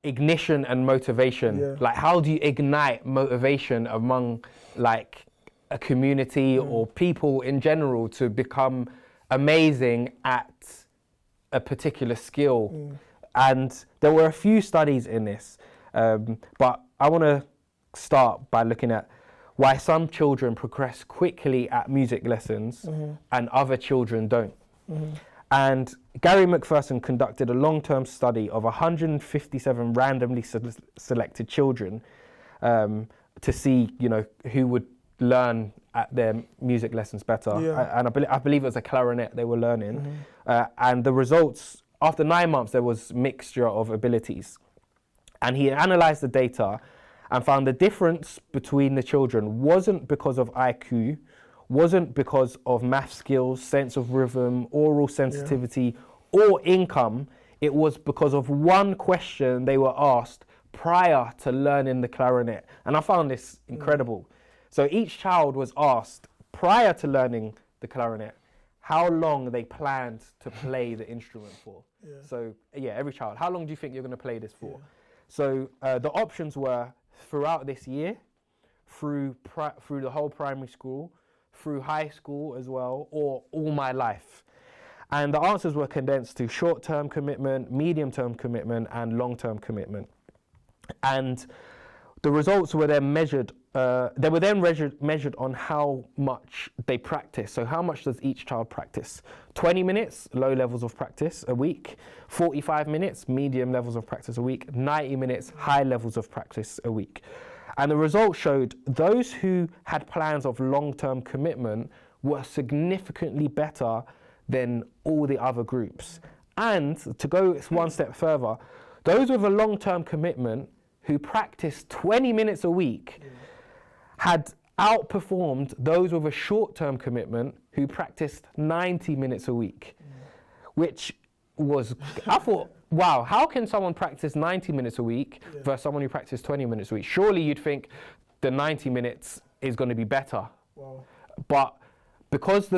ignition and motivation. Yeah. Like, how do you ignite motivation among like a community or people in general to become amazing at a particular skill? And there were a few studies in this, but I want to start by looking at why some children progress quickly at music lessons and other children don't. And Gary McPherson conducted a long-term study of 157 randomly selected children to see, you know, who would learn at their music lessons better. Yeah. And I believe it was a clarinet they were learning. And the results, after 9 months, there was mixture of abilities. And he analysed the data and found the difference between the children wasn't because of IQ, wasn't because of math skills, sense of rhythm, oral sensitivity, or income. It was because of one question they were asked prior to learning the clarinet. And I found this incredible. So each child was asked prior to learning the clarinet how long they planned to play the instrument for. So yeah, every child, how long do you think you're going to play this for? So the options were throughout this year, through the whole primary school, through high school as well, or all my life. And the answers were condensed to short-term commitment, medium-term commitment, and long-term commitment. And the results were then measured. They were then measured on how much they practice. So how much does each child practice? 20 minutes, low levels of practice a week. 45 minutes, medium levels of practice a week. 90 minutes, high levels of practice a week. And the results showed those who had plans of long-term commitment were significantly better than all the other groups. And to go one step further, those with a long-term commitment who practiced 20 minutes a week had outperformed those with a short-term commitment who practiced 90 minutes a week, which was, I thought, wow, how can someone practice 90 minutes a week versus someone who practiced 20 minutes a week? Surely you'd think the 90 minutes is going to be better. Wow. But because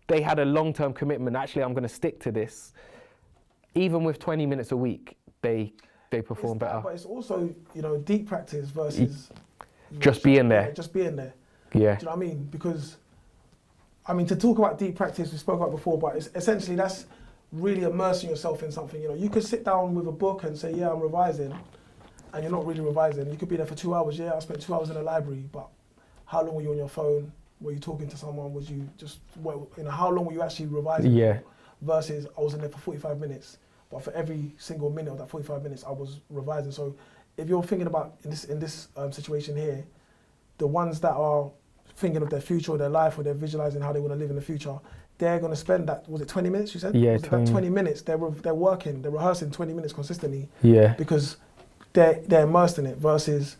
they had a long-term commitment, actually I'm going to stick to this, even with 20 minutes a week, they perform better. But it's also, you know, deep practice versus just being there. Just being there. Yeah. Do you know what I mean? Because, I mean, to talk about deep practice, we spoke about before, but it's essentially that's really immersing yourself in something. You know, you could sit down with a book and say, yeah, I'm revising, and you're not really revising. You could be there for 2 hours. Yeah, I spent 2 hours in the library, but how long were you on your phone? Were you talking to someone? Was you just, you know, how long were you actually revising? Yeah. Versus I was in there for 45 minutes, but for every single minute of that 45 minutes, I was revising. So if you're thinking about in this situation here, the ones that are thinking of their future or their life or they're visualizing how they want to live in the future, they're going to spend that, was it 20 minutes you said? Yeah, was 20. That 20 minutes, they're working, they're rehearsing 20 minutes consistently. Yeah. Because they're immersed in it versus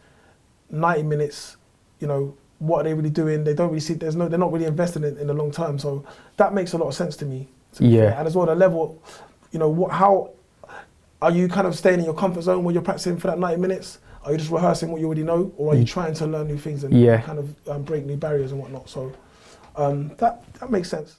90 minutes, you know, what are they really doing? They don't really see, they're not really invested in the long term. So that makes a lot of sense to me. Yeah. And as well, the level, you know, how are you kind of staying in your comfort zone when you're practicing for that 90 minutes? Are you just rehearsing what you already know, or are you trying to learn new things and kind of break new barriers and whatnot? So that makes sense.